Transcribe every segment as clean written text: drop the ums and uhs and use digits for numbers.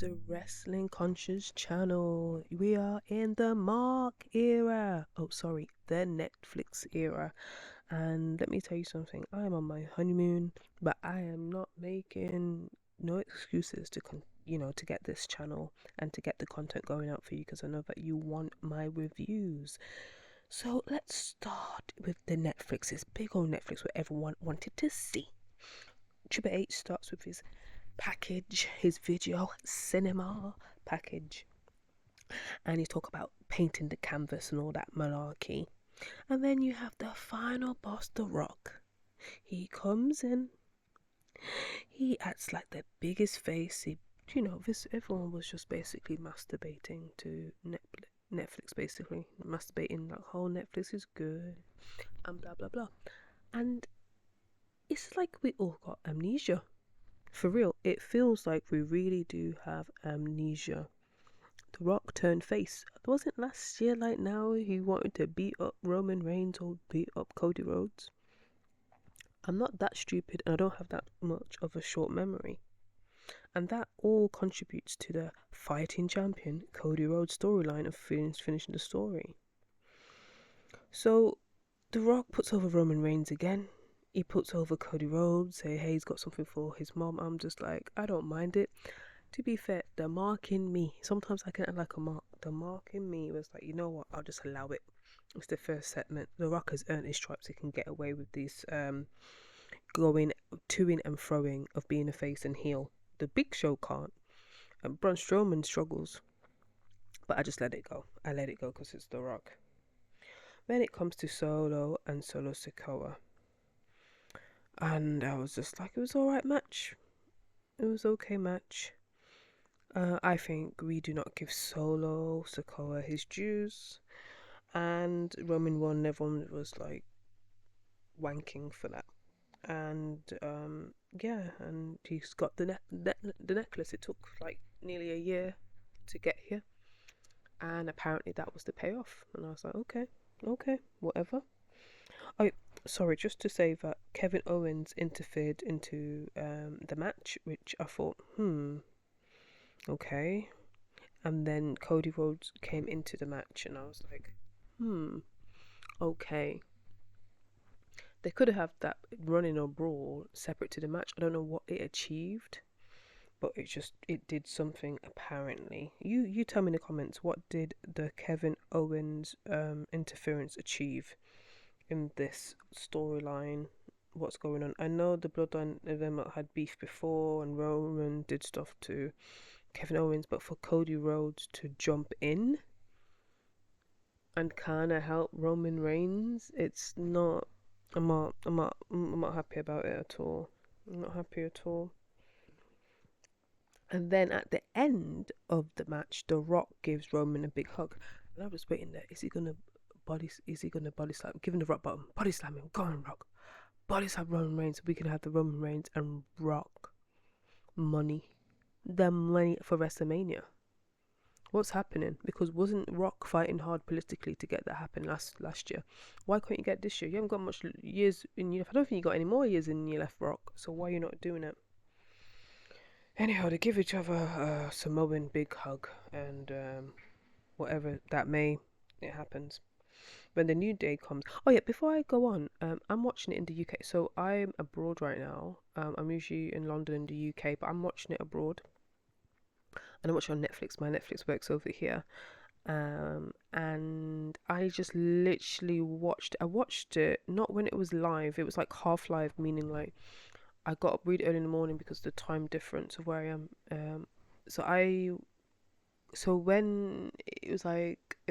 the Wrestling Conscious channel. We are in the Mark era. Oh, sorry, the Netflix era. And let me tell you something. I am on my honeymoon, but I am not making no excuses to get this channel and to get the content going out for you because I know that you want my reviews. So let's start with the Netflix. This big old Netflix where everyone wanted to see. Triple H starts with his package, his video cinema package, and you talk about painting the canvas and all that malarkey. And then you have the final boss, The Rock. He comes in, he acts like the biggest face. Everyone was just basically masturbating to Netflix, basically masturbating like, whole Netflix is good, and blah blah blah. And it's like we all got amnesia. For real, it feels like we really do have amnesia. The Rock turned face. Wasn't last year like now he wanted to beat up Roman Reigns or beat up Cody Rhodes? I'm not that stupid and I don't have that much of a short memory. And that all contributes to the fighting champion Cody Rhodes storyline of finishing the story. So The Rock puts over Roman Reigns again. He puts over Cody Rhodes, say, hey, he's got something for his mom. I'm just like, I don't mind it. To be fair, the mark in me, sometimes I can act like a mark. The mark in me was like, you know what, I'll just allow it. It's the first segment. The Rock has earned his stripes. He can get away with this going toing and froing of being a face and heel. The Big Show can't. And Braun Strowman struggles. But I just let it go. I let it go because it's The Rock. When it comes to Solo and Solo Sikoa, and I was just like, it was alright match. It was okay match. I think we do not give Solo Sikoa his dues, and Roman won. Everyone was like wanking for that, and yeah, and he's got the necklace. It took like nearly a year to get here, and apparently that was the payoff. And I was like, okay, whatever. Oh, sorry, just to say that Kevin Owens interfered into the match, which I thought, okay. And then Cody Rhodes came into the match, and I was like, okay. They could have that running or brawl separate to the match. I don't know what it achieved, but it did something apparently. You tell me in the comments, what did the Kevin Owens interference achieve in this storyline? What's going on? I know the Bloodline event had beef before, and Roman did stuff to Kevin Owens, but for Cody Rhodes to jump in and kind of help Roman Reigns, it's not. I'm not happy about it at all. I'm not happy at all. And then at the end of the match, The Rock gives Roman a big hug, and I was waiting there. Is he gonna body? Is he gonna body slam? Give him the Rock bottom. Body slam him. Go on, Rock. Body slam Roman Reigns. So we can have the Roman Reigns and Rock money. The money for WrestleMania. What's happening? Because wasn't Rock fighting hard politically to get that happen last year? Why can't you get this year? You haven't got much years in your life. I don't think you got any more years in your left, Rock. So why are you not doing it? Anyhow, they give each other a Samoan big hug, and whatever that may, it happens. When the new day comes. Oh yeah, before I go on, I'm watching it in the UK. So I'm abroad right now. I'm usually in London in the UK, but I'm watching it abroad. And I'm watching on Netflix. My Netflix works over here. And I just literally watched. I watched it not when it was live. It was like half live, meaning like I got up really early in the morning because of the time difference of where I am. So I so when it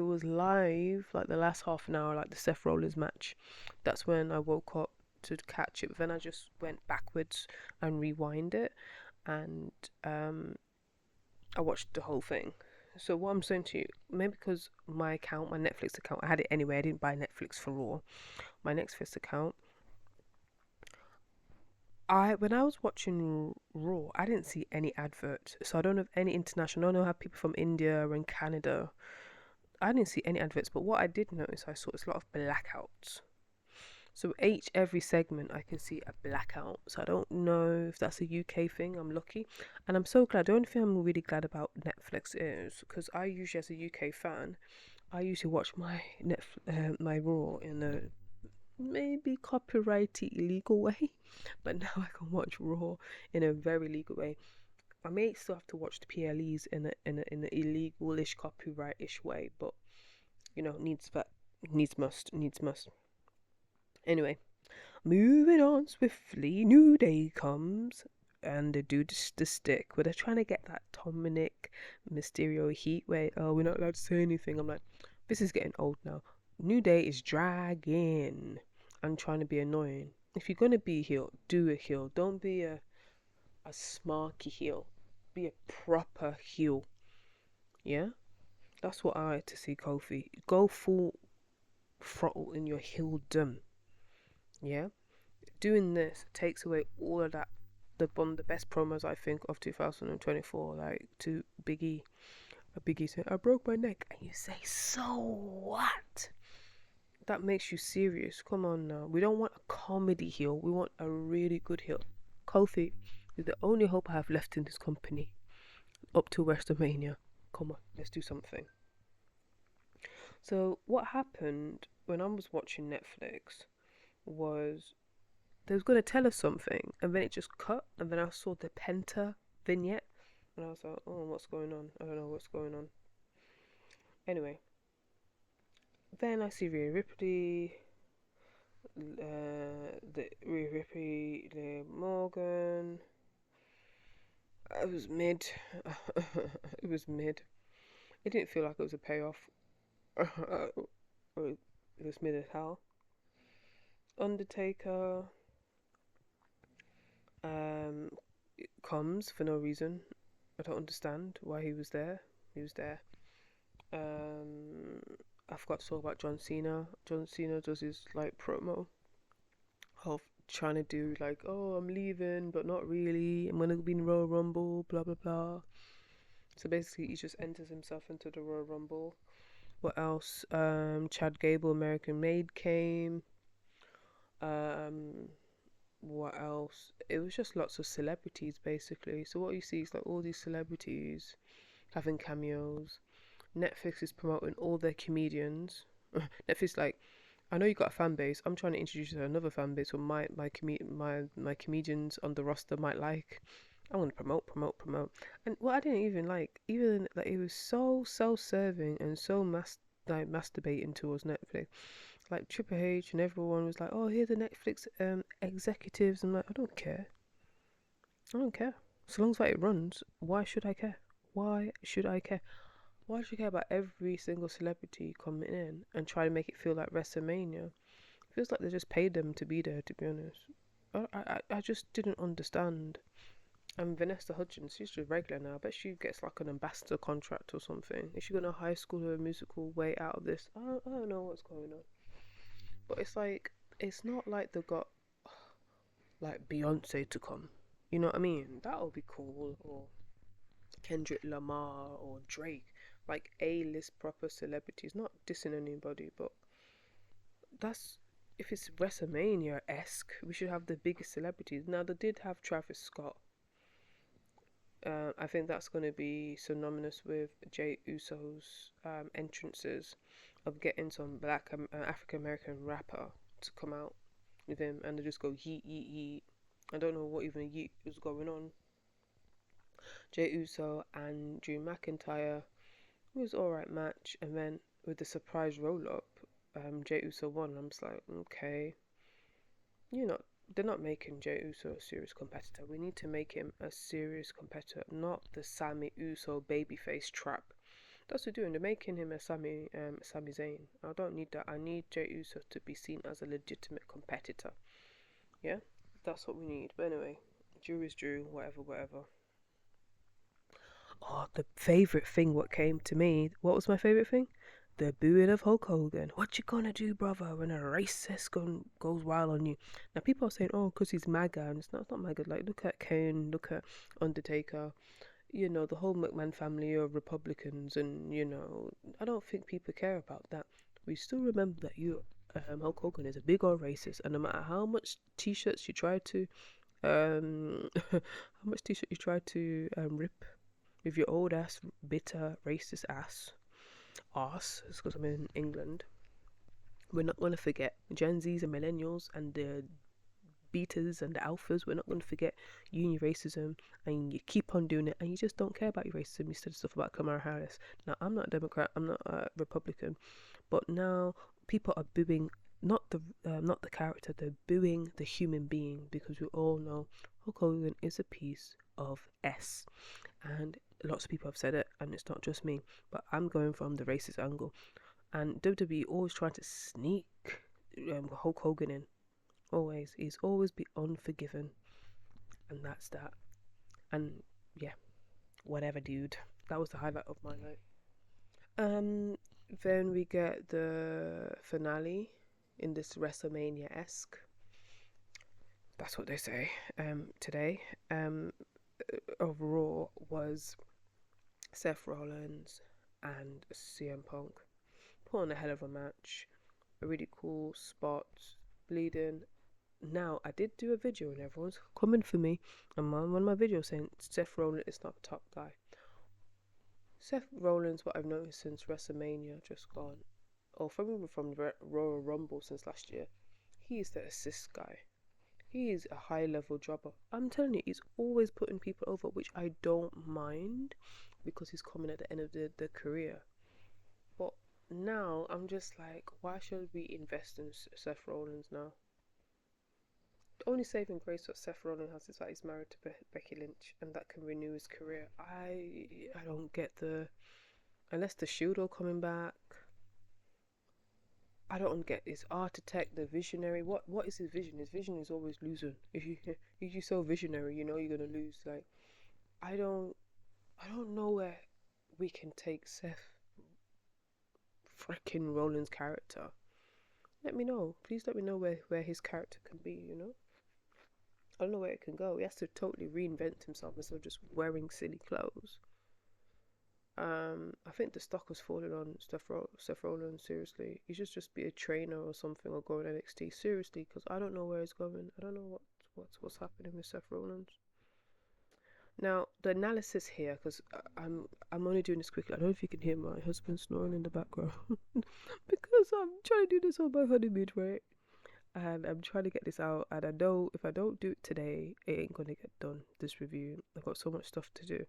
was live, like the last half an hour, like the Seth Rollins match, that's when I woke up to catch it. But then I just went backwards and rewind it, and I watched the whole thing. So what I'm saying to you, maybe because my account, my Netflix account, I had it anyway. I didn't buy Netflix for Raw. My Netflix account, when I was watching Raw, I didn't see any adverts. So I don't know if any international. I don't know how people from India and Canada. I didn't see any adverts, but what I did notice, I saw it's a lot of blackouts. So each every segment I can see a blackout. So I don't know if that's a UK thing. I'm lucky, and I'm so glad. The only thing I'm really glad about Netflix is because I usually, as a UK fan, I usually watch my Raw in a maybe copyrighty illegal way, but now I can watch Raw in a very legal way. I may still have to watch the PLEs in an illegal-ish copyright-ish way, but needs must. Anyway, moving on swiftly, New Day comes and they do the stick where they're trying to get that Dominic Mysterio heat where, oh, we're not allowed to say anything. I'm like, this is getting old now. New Day is dragging and trying to be annoying. If you're gonna be a heel, do a heel. Don't be a smarky heel. Be a proper heel. Yeah? That's what I like to see, Kofi. Go full throttle in your heeldom. Yeah? Doing this takes away all of that. One of the best promos I think of 2024, like to Biggie. A Biggie saying, I broke my neck. And you say, so what? That makes you serious. Come on now. We don't want a comedy heel. We want a really good heel. Kofi is the only hope I have left in this company up to WrestleMania. Come on, let's do something. So what happened when I was watching Netflix was they was gonna tell us something, and then it just cut, and then I saw the Penta vignette, and I was like, oh, what's going on? I don't know what's going on. Anyway, then I see Rhea Ripley, the Morgan. It was mid. It was mid. It didn't feel like it was a payoff. It was mid as hell. Undertaker um comes for no reason. I don't understand why he was there. He was there. Um, I forgot to talk about John Cena. John Cena does his like promo of trying to do like, oh, I'm leaving, but not really. I'm gonna be in Royal Rumble, blah blah blah. So basically, he just enters himself into the Royal Rumble. What else? Chad Gable, American Made came. Um, what else? It was just lots of celebrities basically. So what you see is like all these celebrities having cameos. Netflix is promoting all their comedians. Netflix like, I know you got a fan base. I'm trying to introduce you to another fan base where my comedians on the roster might like. I'm gonna promote. And what I didn't even like, even like it was so self-serving and so masturbating towards Netflix. Like Triple H and everyone was like, "Oh, here are the Netflix executives." I'm like, I don't care. I don't care. So long as like, it runs, why should I care? Why should I care? Why should I care about every single celebrity coming in and try to make it feel like WrestleMania? It feels like they just paid them to be there, to be honest. I just didn't understand. And Vanessa Hudgens, she's just regular now. I bet she gets like an ambassador contract or something. Is she gonna high school her musical way out of this? I don't know what's going on. But it's like, it's not like they got like Beyonce to come. You know what I mean? That would be cool. Or Kendrick Lamar or Drake. Like A-list proper celebrities. Not dissing anybody, but that's if it's WrestleMania esque, we should have the biggest celebrities. Now they did have Travis Scott. I think that's going to be synonymous with Jay Uso's entrances of getting some black African American rapper to come out with him, and they just go yeet yeet yeet. I don't know what even yeet was going on. Jay Uso and Drew McIntyre, it was alright match, and then with the surprise roll up, Jay Uso won. I'm just like, okay, you know, they're not making Jey Uso a serious competitor. We need to make him a serious competitor, not the Sami Uso babyface trap. That's what they're doing. They're making him a Sami Zayn. I don't need that. I need Jey Uso to be seen as a legitimate competitor. Yeah, that's what we need. But anyway, Drew is Drew. Whatever. Oh, the favorite thing what came to me. What was my favorite thing? The booing of Hulk Hogan. What you gonna do, brother, when a racist goes wild on you? Now people are saying, oh, because he's MAGA, and it's not MAGA. Like look at Kane, look at Undertaker. You know the whole McMahon family are Republicans, and I don't think people care about that. We still remember that Hulk Hogan is a big old racist, and no matter how much t-shirts you try to how much t-shirt you try to rip with your old ass, bitter, racist ass, it's because I'm in England. We're not going to forget Gen Zs and millennials and the betas and the alphas. We're not going to forget uni racism, and you keep on doing it, and you just don't care about your racism. You said stuff about Kamala Harris. Now, I'm not a Democrat, I'm not a Republican, but now people are booing not the character, they're booing the human being, because we all know Hulk Hogan is a piece of S, and lots of people have said it, and it's not just me, but I'm going from the racist angle. And WWE always trying to sneak Hulk Hogan in. Always, he's always be unforgiven, and that's that. And yeah, whatever, dude. That was the highlight of my night. Um, then we get the finale in this WrestleMania esque. That's what they say. Today, of Raw was Seth Rollins and CM Punk. Put on a hell of a match. A really cool spot, bleeding. Now, I did do a video and everyone's coming for me. And one of my videos saying Seth Rollins is not the top guy. Seth Rollins, what I've noticed since WrestleMania just gone, or from the Royal Rumble since last year, he's the assist guy. He's a high level jobber. I'm telling you, he's always putting people over, which I don't mind because he's coming at the end of the career. But now I'm just like, why should we invest in Seth Rollins now? The only saving grace that Seth Rollins has is that he's married to Becky Lynch, and that can renew his career. I don't get unless the Shield are coming back. I don't get his architect, the visionary. What is his vision? His vision is always losing. If you so visionary, you know you're gonna lose. Like I don't know where we can take Seth freaking Rollins' character. Let me know. Please let me know where his character can be, you know? I don't know where it can go. He has to totally reinvent himself instead of just wearing silly clothes. I think the stock was falling on Seth Rollins, seriously. He should just be a trainer or something, or go in NXT, seriously, because I don't know where he's going. I don't know what's happening with Seth Rollins. Now, the analysis here, because I'm only doing this quickly. I don't know if you can hear my husband snoring in the background because I'm trying to do this on my honeymoon, right? And I'm trying to get this out, and I know if I don't do it today, it ain't gonna get done, this review. I've got so much stuff to do.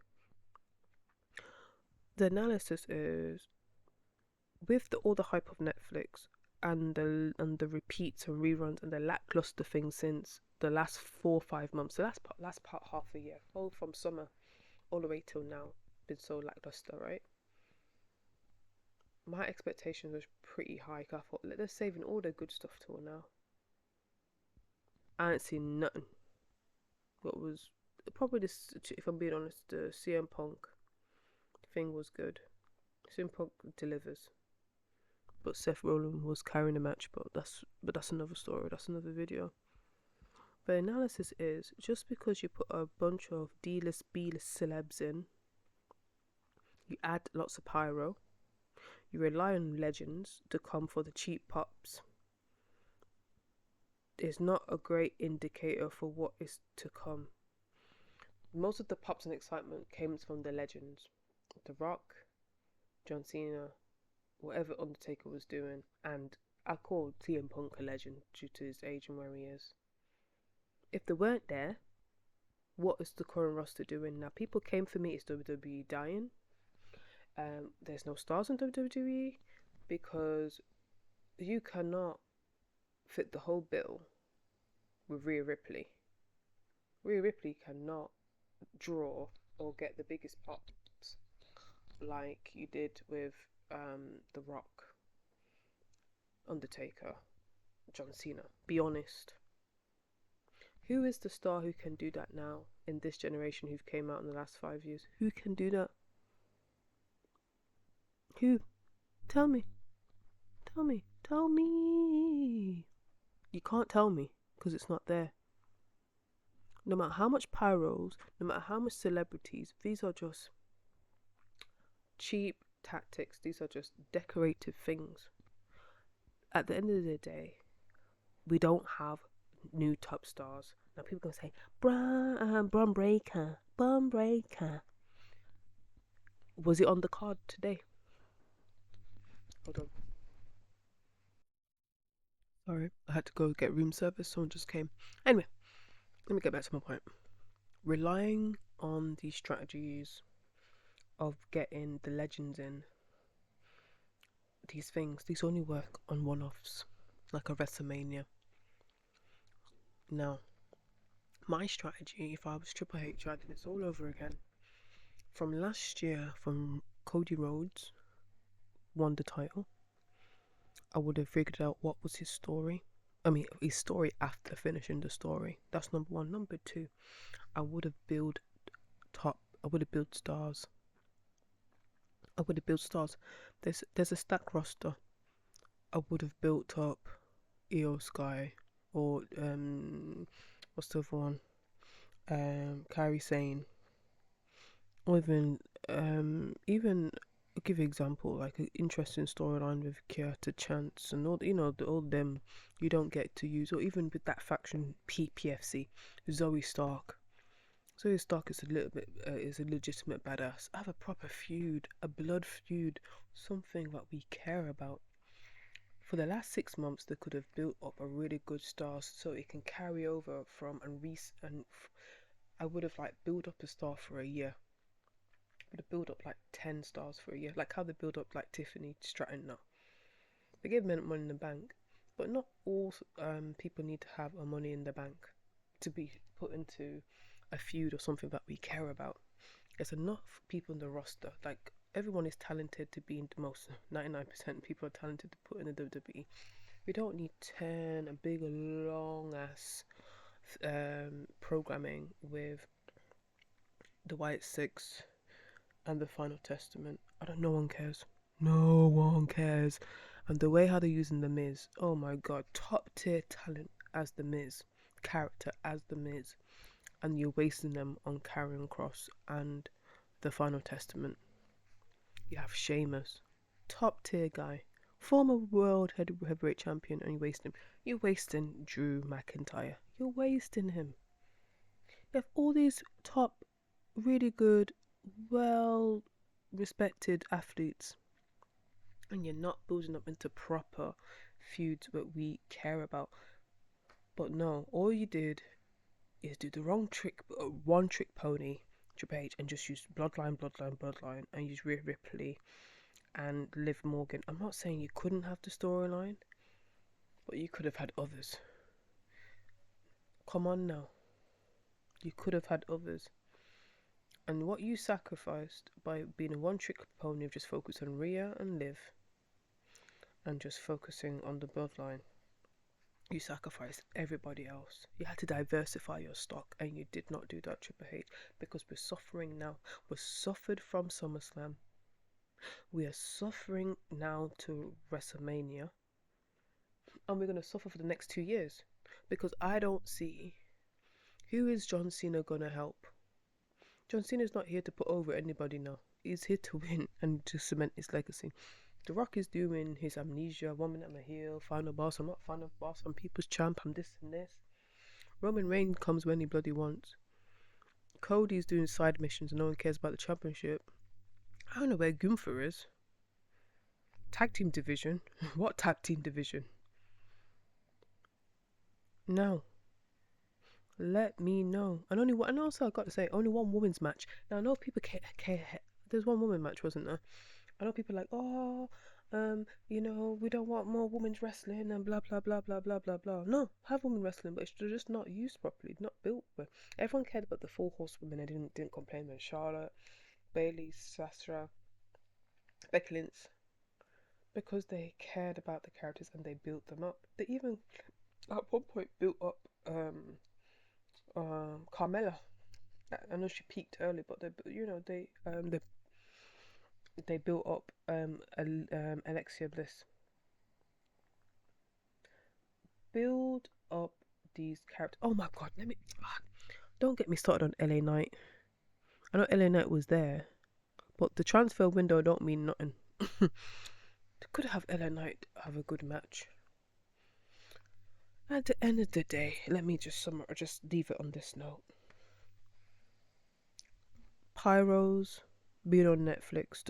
The analysis is, with all the hype of Netflix and the repeats and reruns and the lackluster things since the last 4 or 5 months, the last part half a year, all from summer all the way till now, been so lackluster, right? My expectations was pretty high. I thought, they're saving all the good stuff till now. I ain't seen nothing. What was probably this? If I'm being honest, the CM Punk thing was good. CM Punk delivers, but Seth Rollins was carrying the match. But that's another story. That's another video. The analysis is, just because you put a bunch of D-list, B-list celebs in, you add lots of pyro, you rely on legends to come for the cheap pops, is not a great indicator for what is to come. Most of the pops and excitement came from the legends. The Rock, John Cena, whatever Undertaker was doing, and I call CM Punk a legend due to his age and where he is. If they weren't there, what is the current roster doing? Now, people came for me, is WWE dying? There's no stars in WWE, because you cannot fit the whole bill with Rhea Ripley. Rhea Ripley cannot draw or get the biggest pops like you did with The Rock, Undertaker, John Cena. Be honest. Who is the star who can do that now in this generation, who came out in the last 5 years? Who can do that? Who? Tell me. Tell me. Tell me. You can't tell me because it's not there. No matter how much pyros, no matter how much celebrities, these are just cheap tactics. These are just decorative things. at the end of the day, we don't have new top stars. Now people gonna say, Bron Breaker, Bron Breaker. Was it on the card today? Hold on. Sorry, I had to go get room service. Someone just came. Anyway, let me get back to my point. Relying on these strategies of getting the legends in, these only work on one-offs, like a WrestleMania. Now, my strategy, if I was Triple H, I'd do this all over again. From last year, from Cody Rhodes won the title, I would have figured out what was his story. I mean, his story after finishing the story. That's number one. Number two, I would have built stars. I would have built stars. There's a stack roster. I would have built up Io Sky or what's the other one? Kairi Sane. Or even I'll give you an example, like an interesting storyline with Kiata Chance and all them you don't get to use, or even with that faction PPFC, Zoe Stark. Zoe Stark is is a legitimate badass. Have a proper feud, a blood feud, something that we care about. For the last 6 months, they could have built up a really good star so it can carry over from I would have like built up a star for a year. Would have built up like 10 stars for a year, like how they build up like Tiffany Stratton now. They give men money in the bank, but not all people need to have a money in the bank to be put into a feud or something that we care about. There's enough people in the roster. Like everyone is talented to be in the most. 99% people are talented to put in the WWE. We don't need 10 a big long ass programming with the White Six and the Final Testament. No one cares. No one cares. And the way how they're using the Miz, oh my god, top tier talent as the Miz, character as the Miz, and you're wasting them on Karrion Kross and the Final Testament. You have Sheamus, top tier guy, former world heavyweight champion, and you're wasting Drew McIntyre. You're wasting him. You have all these top, really good, well respected athletes, and you're not building up into proper feuds that we care about. But no, all you did is do the wrong trick, one trick pony, Triple H, and just use bloodline, and use Rhea Ripley and Liv Morgan. I'm not saying you couldn't have the storyline, but you could have had others. Come on now. You could have had others. And what you sacrificed by being a one-trick pony of just focus on Rhea and Liv and just focusing on the bloodline, you sacrificed everybody else. You had to diversify your stock, and you did not do that, Triple H, because we're suffering now. We're suffered from SummerSlam. We are suffering now to WrestleMania, and we're going to suffer for the next 2 years, because I don't see who is John Cena going to help. John Cena's not here to put over anybody now. He's here to win and to cement his legacy. The Rock is doing his amnesia, 1 minute I'm a heel, final boss, I'm not final boss, I'm people's champ, I'm this and this. Roman Reigns comes when he bloody wants. Cody's doing side missions and no one cares about the championship. I don't know where Gunther is. Tag team division? What tag team division? No. Let me know. And also I got to say, only one women's match. Now I know people care. There's one woman match, wasn't there? I know people are like, oh, we don't want more women's wrestling and blah blah blah blah blah blah blah. No, have women wrestling, but it's just not used properly, not built. But everyone cared about the 4 horsewomen. They didn't complain about Charlotte, Bayley, Sasha, Becky Lynch, because they cared about the characters and they built them up. They even at one point built up Carmella. I know she peaked early, but they built up Alexia Bliss. Build up these characters. Oh my god, don't get me started on LA Knight. I know LA Knight was there, but the transfer window don't mean nothing. They could have LA Knight have a good match. At the end of the day, let me just leave it on this note. Pyros being on Netflix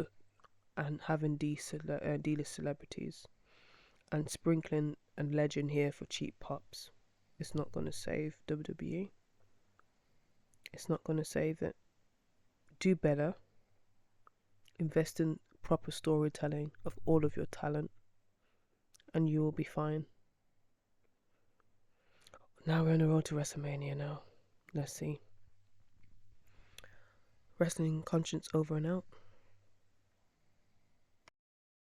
and having D-list celebrities and sprinkling a legend here for cheap pops. It's not gonna save WWE. It's not gonna save it. Do better. Invest in proper storytelling of all of your talent, and you will be fine. Now we're on the road to WrestleMania now. Let's see. Wrestling Conscience over and out.